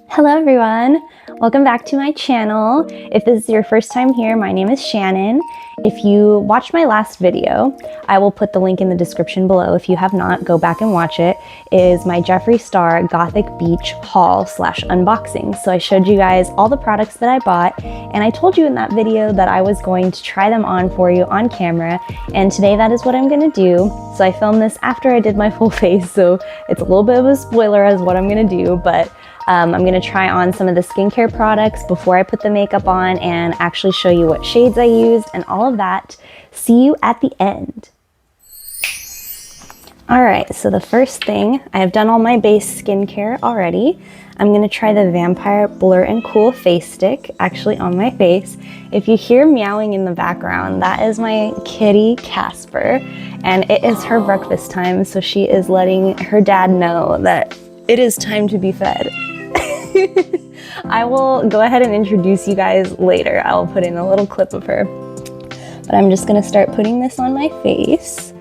Hello everyone, welcome back to my channel. If this is your first time here, my name is Shannon. If you watched my last video, I will put the link in the description below. If you have not, go back and watch it. It is my Jeffree Star Gothic Beach haul / unboxing. So I showed you guys all the products that I bought, and I told you in that video that I was going to try them on for you on camera, and today that is what I'm gonna do. So I filmed this after I did my full face, so it's a little bit of a spoiler as what I'm gonna do, but I'm gonna try on some of the skincare products before I put the makeup on and actually show you what shades I used and all of that. See you at the end. All right, so the first thing, I have done all my base skincare already. I'm gonna try the Vampire Blur and Cool Face Stick actually on my face. If you hear meowing in the background, that is my kitty Casper, and it is her breakfast time, so she is letting her dad know that it is time to be fed. I will go ahead and introduce you guys later. I will put in a little clip of her. But I'm just gonna start putting this on my face.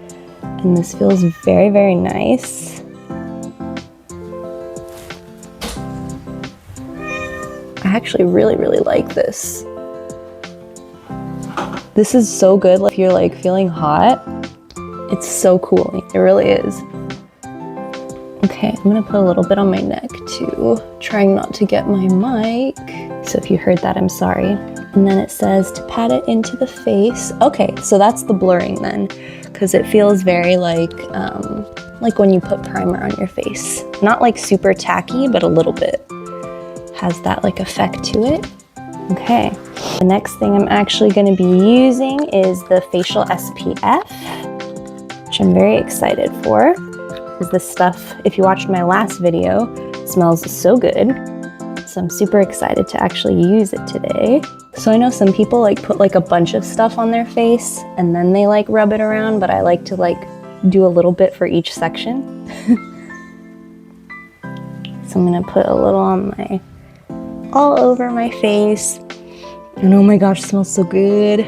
And this feels very, very nice. I actually really, really like this. This is so good if you're like feeling hot. It's so cooling, it really is. Okay, I'm gonna put a little bit on my neck too, trying not to get my mic. So if you heard that, I'm sorry. And then it says to pat it into the face. Okay, so that's the blurring then, because it feels very like when you put primer on your face. Not like super tacky, but a little bit. Has that like effect to it. Okay, the next thing I'm actually gonna be using is the facial SPF, which I'm very excited for. Because this stuff, if you watched my last video, smells so good. So I'm super excited to actually use it today. So I know some people like put like a bunch of stuff on their face and then they like rub it around, but I like to like do a little bit for each section. So I'm gonna put a little on all over my face. And oh my gosh, it smells so good.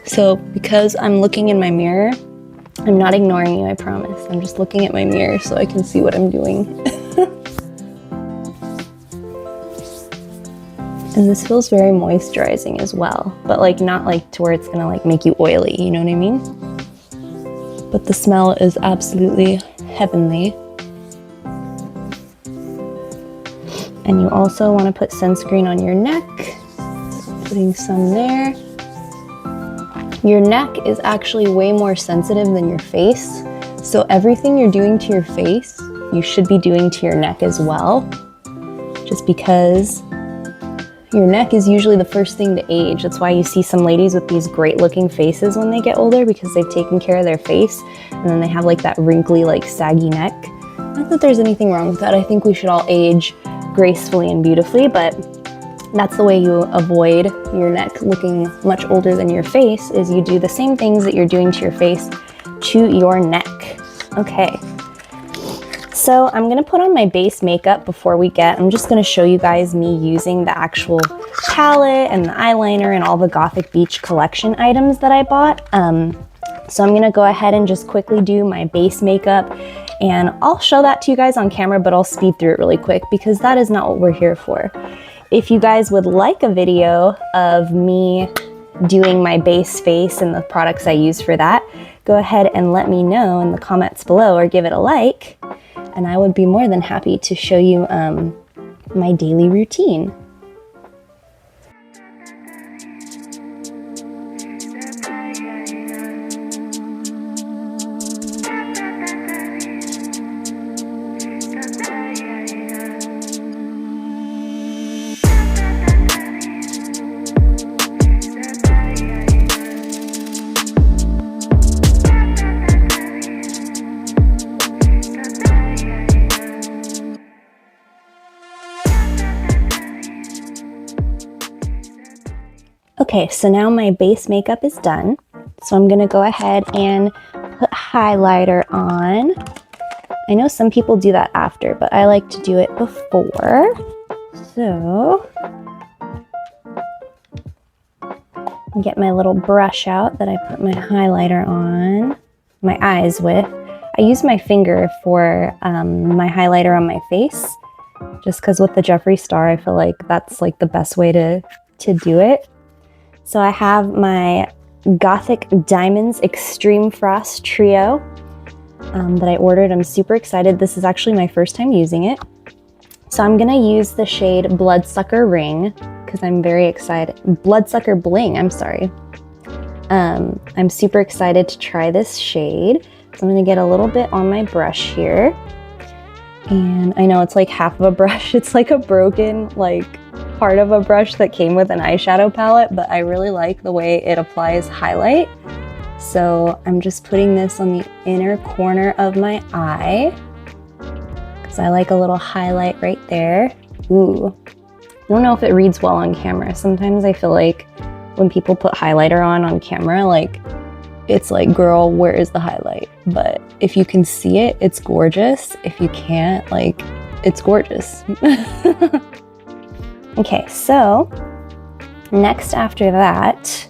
So because I'm looking in my mirror, I'm not ignoring you, I promise. I'm just looking at my mirror so I can see what I'm doing. And this feels very moisturizing as well, but like not like to where it's gonna like make you oily, you know what I mean? But the smell is absolutely heavenly. And you also wanna put sunscreen on your neck. So putting some there. Your neck is actually way more sensitive than your face. So everything you're doing to your face, you should be doing to your neck as well. Just because your neck is usually the first thing to age. That's why you see some ladies with these great looking faces when they get older, because they've taken care of their face and then they have like that wrinkly, like saggy neck. Not that there's anything wrong with that. I think we should all age gracefully and beautifully, but that's the way you avoid your neck looking much older than your face, is you do the same things that you're doing to your face to your neck. Okay, so I'm gonna put on my base makeup before I'm just gonna show you guys me using the actual palette and the eyeliner and all the Gothic Beach collection items that I bought. So I'm gonna go ahead and just quickly do my base makeup, and I'll show that to you guys on camera, but I'll speed through it really quick because that is not what we're here for. If you guys would like a video of me doing my base face and the products I use for that, go ahead and let me know in the comments below or give it a like, and I would be more than happy to show you my daily routine. Okay, so now my base makeup is done. So I'm gonna go ahead and put highlighter on. I know some people do that after, but I like to do it before. So, get my little brush out that I put my highlighter on my eyes with. I use my finger for my highlighter on my face, just because with the Jeffree Star, I feel like that's like the best way to do it. So I have my Gothic Diamonds Extreme Frost Trio that I ordered. I'm super excited. This is actually my first time using it. So I'm gonna use the shade Bloodsucker Ring because I'm very excited. Bloodsucker Bling, I'm sorry. I'm super excited to try this shade. So I'm gonna get a little bit on my brush here. And I know it's like half of a brush. It's like a broken like part of a brush that came with an eyeshadow palette, but I really like the way it applies highlight. So I'm just putting this on the inner corner of my eye because I like a little highlight right there. Ooh, I don't know if it reads well on camera. Sometimes I feel like when people put highlighter on camera, like it's like, girl, where is the highlight? But if you can see it, it's gorgeous. If you can't, like, it's gorgeous. Okay, so next after that,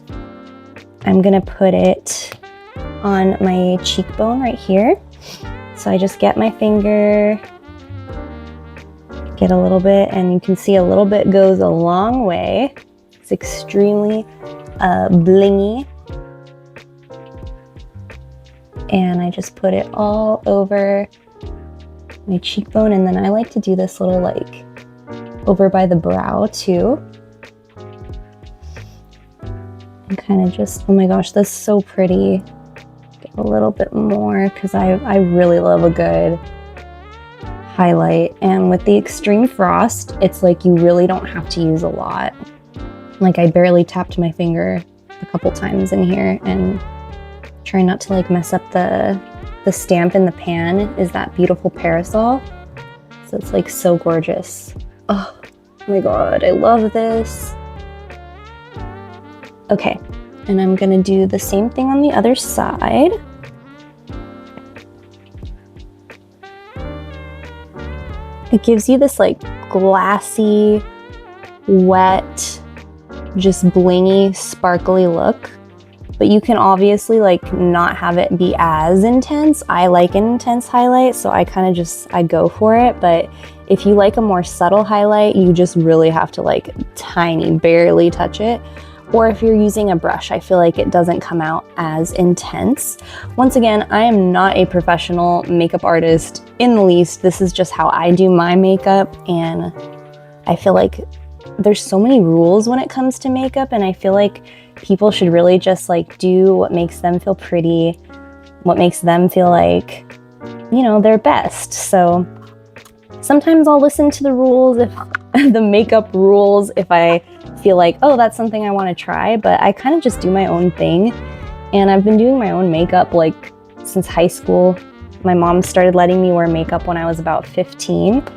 I'm gonna put it on my cheekbone right here. So I just get my finger, get a little bit, and you can see a little bit goes a long way. It's extremely blingy. And I just put it all over my cheekbone, and then I like to do this little like over by the brow too. And kind of just, oh my gosh, that's so pretty. Get a little bit more because I really love a good highlight. And with the Extreme Frost, it's like you really don't have to use a lot. Like I barely tapped my finger a couple times in here, and try not to like mess up the stamp in the pan is that beautiful parasol. So it's like so gorgeous. Oh my god, I love this. Okay, and I'm gonna do the same thing on the other side. It gives you this like glassy, wet, just blingy, sparkly look. But you can obviously like not have it be as intense. I like an intense highlight, so I kind of just, I go for it. But if you like a more subtle highlight, you just really have to like tiny, barely touch it. Or if you're using a brush, I feel like it doesn't come out as intense. Once again, I am not a professional makeup artist in the least. This is just how I do my makeup, and I feel like there's so many rules when it comes to makeup, and I feel like people should really just like do what makes them feel pretty, what makes them feel like, you know, their best. So sometimes I'll listen to the rules, if the makeup rules, if I feel like, oh, that's something I want to try, but I kind of just do my own thing. And I've been doing my own makeup like since high school. My mom started letting me wear makeup when I was about 15.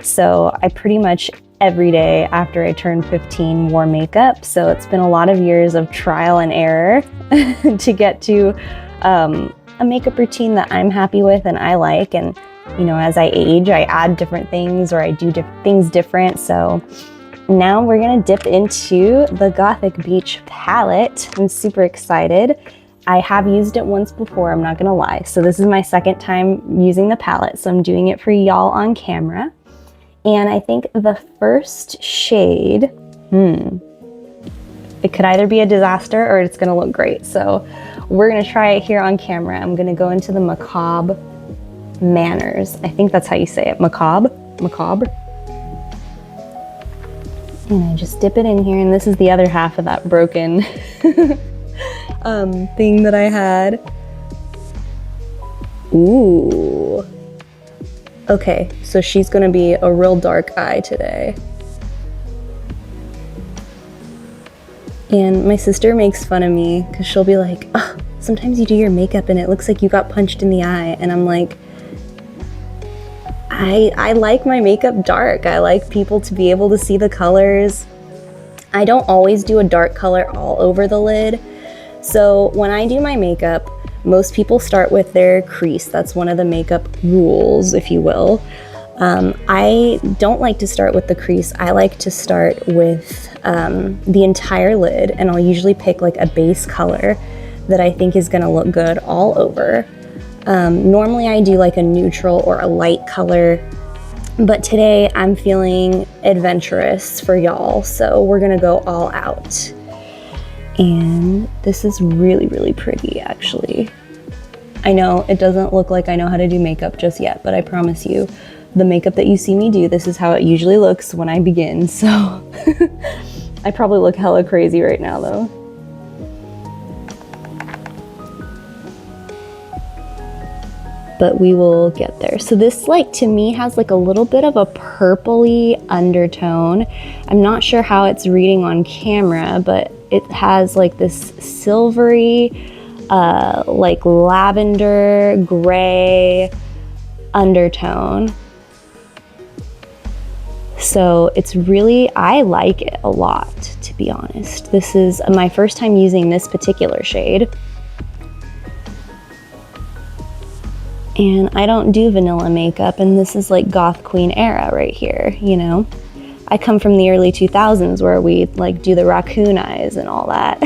So I pretty much every day after I turned 15 wore makeup. So it's been a lot of years of trial and error to get to a makeup routine that I'm happy with and I like. And you know, as I age, I add different things or I do things different. So now we're gonna dip into the Gothic Beach palette. I'm super excited. I have used it once before, I'm not gonna lie. So this is my second time using the palette. So I'm doing it for y'all on camera. And I think the first shade, it could either be a disaster or it's gonna look great. So we're gonna try it here on camera. I'm gonna go into the Macabre Manners. I think that's how you say it, Macabre. And I just dip it in here, and this is the other half of that broken thing that I had. Ooh. Okay, so she's gonna be a real dark eye today. And my sister makes fun of me because she'll be like, oh, sometimes you do your makeup and it looks like you got punched in the eye. And I'm like, I like my makeup dark. I like people to be able to see the colors. I don't always do a dark color all over the lid. So when I do my makeup, most people start with their crease. That's one of the makeup rules, if you will. I don't like to start with the crease. I like to start with the entire lid, and I'll usually pick like a base color that I think is gonna look good all over. Normally I do like a neutral or a light color, but today I'm feeling adventurous for y'all, so we're gonna go all out. And this is really, really pretty, actually. I know it doesn't look like I know how to do makeup just yet, but I promise you, the makeup that you see me do, this is how it usually looks when I begin, so I probably look hella crazy right now though. But we will get there. So this, like, to me has like a little bit of a purpley undertone. I'm not sure how it's reading on camera, but it has like this silvery, like lavender gray undertone. So it's really, I like it a lot, to be honest. This is my first time using this particular shade. And I don't do vanilla makeup, and this is like goth queen era right here, you know? I come from the early 2000s where we like do the raccoon eyes and all that.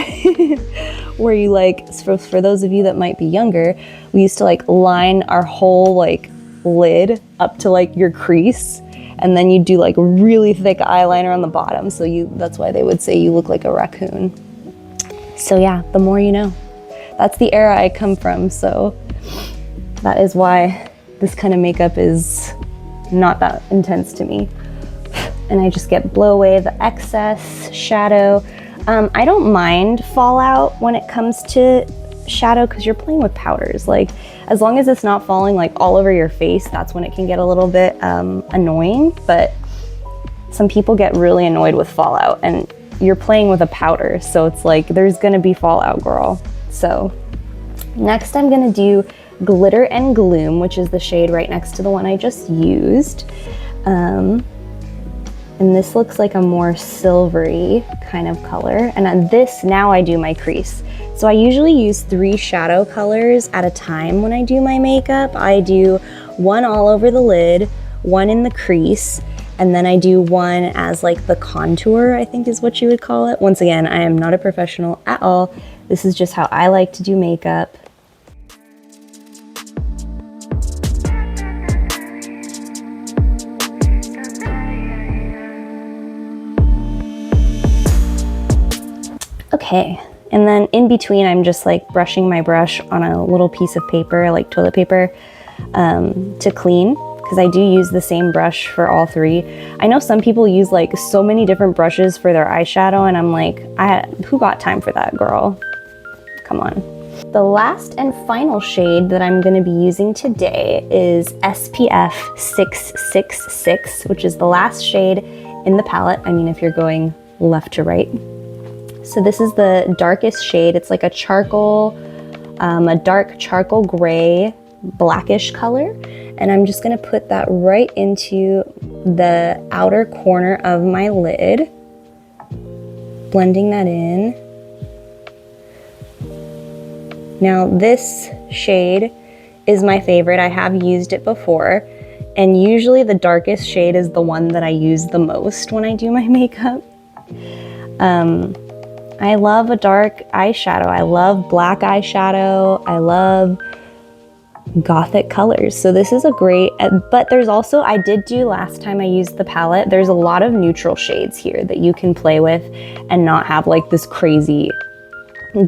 Where you like, for those of you that might be younger, we used to like line our whole like lid up to like your crease, and then you do like really thick eyeliner on the bottom. So that's why they would say you look like a raccoon. So yeah, the more you know. That's the era I come from, so that is why this kind of makeup is not that intense to me. And I just blow away the excess shadow. I don't mind fallout when it comes to shadow because you're playing with powders. Like, as long as it's not falling like all over your face, that's when it can get a little bit annoying. But some people get really annoyed with fallout, and you're playing with a powder, so it's like there's gonna be fallout, girl. So next I'm gonna do Glitter and Gloom, which is the shade right next to the one I just used. And this looks like a more silvery kind of color. And on this, now I do my crease. So I usually use 3 shadow colors at a time when I do my makeup. I do one all over the lid, one in the crease, and then I do one as like the contour, I think is what you would call it. Once again, I am not a professional at all. This is just how I like to do makeup. Okay, and then in between I'm just like brushing my brush on a little piece of paper, like toilet paper, to clean, because I do use the same brush for all 3. I know some people use like so many different brushes for their eyeshadow, and I'm like, who got time for that, girl? Come on. The last and final shade that I'm going to be using today is SPF 666, which is the last shade in the palette. I mean, if you're going left to right. So this is the darkest shade. It's like a charcoal, a dark charcoal gray, blackish color. And I'm just gonna put that right into the outer corner of my lid, blending that in. Now this shade is my favorite. I have used it before, and usually the darkest shade is the one that I use the most when I do my makeup. I love a dark eyeshadow. I love black eyeshadow. I love Gothic colors. So this is a great, but there's also, I did do last time I used the palette, there's a lot of neutral shades here that you can play with and not have like this crazy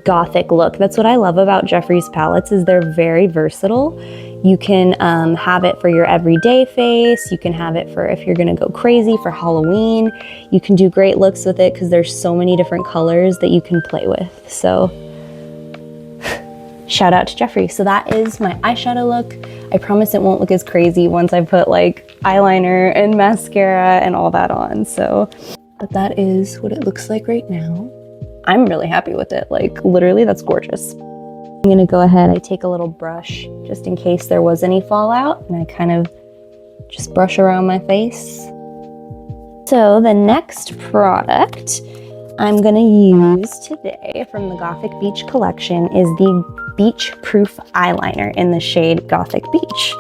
Gothic look. That's what I love about Jeffree's palettes, is they're very versatile. You can have it for your everyday face. You can have it for if you're gonna go crazy for Halloween. You can do great looks with it because there's so many different colors that you can play with. So shout out to Jeffree. So that is my eyeshadow look. I promise it won't look as crazy once I put like eyeliner and mascara and all that on. So, but that is what it looks like right now. I'm really happy with it. Like literally, that's gorgeous. I'm gonna go ahead, I take a little brush just in case there was any fallout, and I kind of just brush around my face. So the next product I'm gonna use today from the Gothic Beach collection is the Beach Proof Eyeliner in the shade Gothic Beach.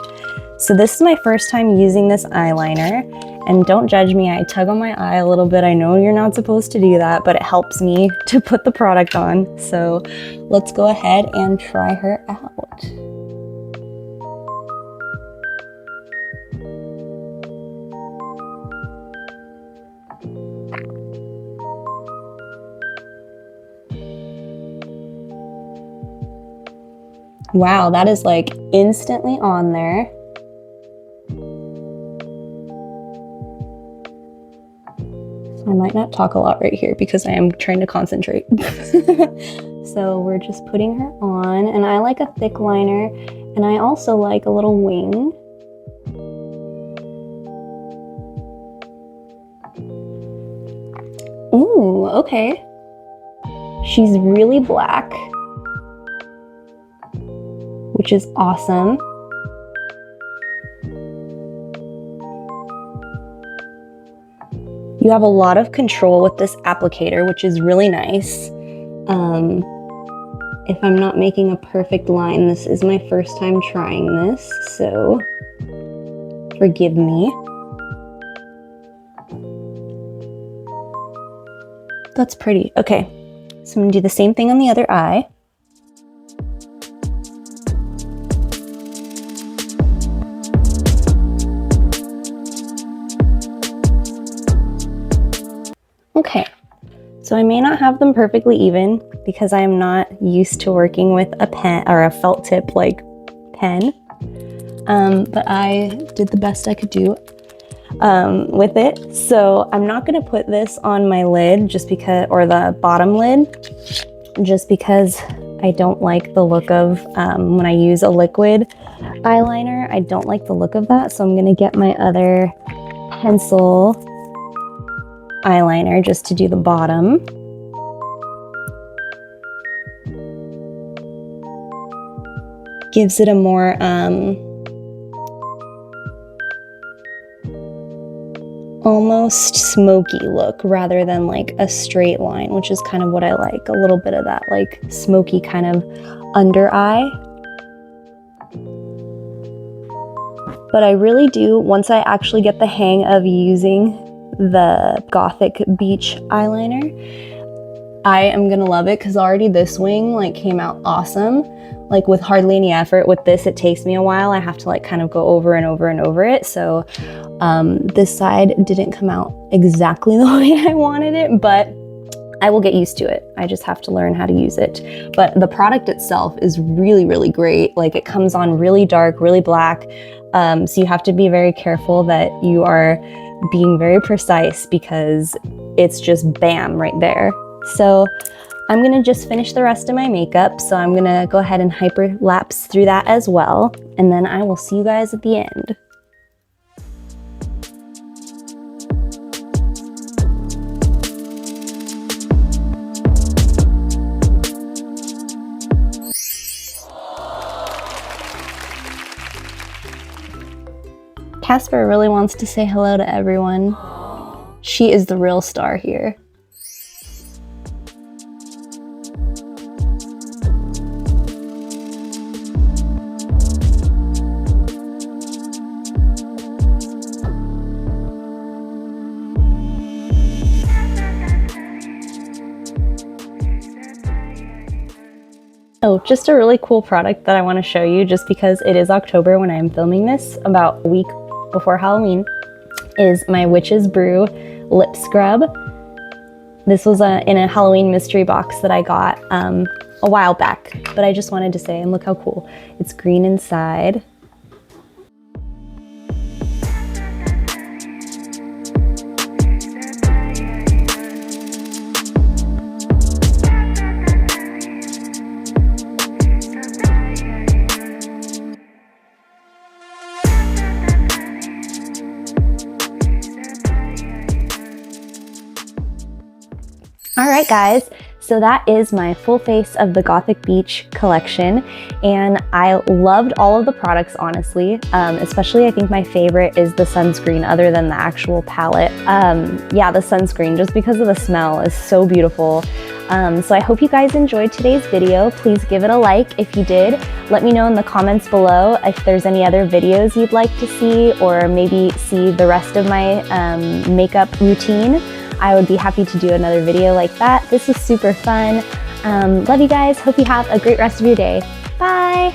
So this is my first time using this eyeliner, and don't judge me, I tug on my eye a little bit. I know you're not supposed to do that, but it helps me to put the product on. So let's go ahead and try her out. Wow, that is like instantly on there. I might not talk a lot right here because I am trying to concentrate. So we're just putting her on, and I like a thick liner, and I also like a little wing. Ooh, okay. She's really black, which is awesome. You have a lot of control with this applicator, which is really nice. If I'm not making a perfect line, this is my first time trying this, so forgive me. That's pretty. Okay, so I'm gonna do the same thing on the other eye. Okay, so I may not have them perfectly even because I am not used to working with a pen or a felt tip like pen, but I did the best I could do with it. So I'm not gonna put this on my lid just because, or the bottom lid, just because I don't like the look of, when I use a liquid eyeliner, I don't like the look of that. So I'm gonna get my other pencil eyeliner just to do the bottom. Gives it a more almost smoky look rather than like a straight line, which is kind of what I like, a little bit of that like smoky kind of under eye. But I really do, once I actually get the hang of using the Gothic beach eyeliner, I am gonna love it, because already this wing like came out awesome, like with hardly any effort. With this, it takes me a while. I have to like kind of go over and over and over it. So this side didn't come out exactly the way I wanted it, but I will get used to it. I just have to learn how to use it. But the product itself is really, really great. Like it comes on really dark, really black. So you have to be very careful that you are being very precise, because it's just bam right there. So I'm gonna just finish the rest of my makeup. So I'm gonna go ahead and hyperlapse through that as well. And then I will see you guys at the end. Casper really wants to say hello to everyone. She is the real star here. Oh, just a really cool product that I want to show you, just because it is October when I am filming this, about a week before Halloween, is my Witch's Brew lip scrub. This was in a Halloween mystery box that I got a while back, but I just wanted to say, and look how cool. It's green inside. All right, guys, so that is my full face of the Gothic Beach collection, and I loved all of the products, honestly. Especially I think my favorite is the sunscreen, other than the actual palette. Yeah, the sunscreen, just because of the smell, is so beautiful. So I hope you guys enjoyed today's video. Please give it a like if you did. Let me know in the comments below if there's any other videos you'd like to see, or maybe see the rest of my makeup routine. I would be happy to do another video like that. This was super fun. Love you guys. Hope you have a great rest of your day. Bye.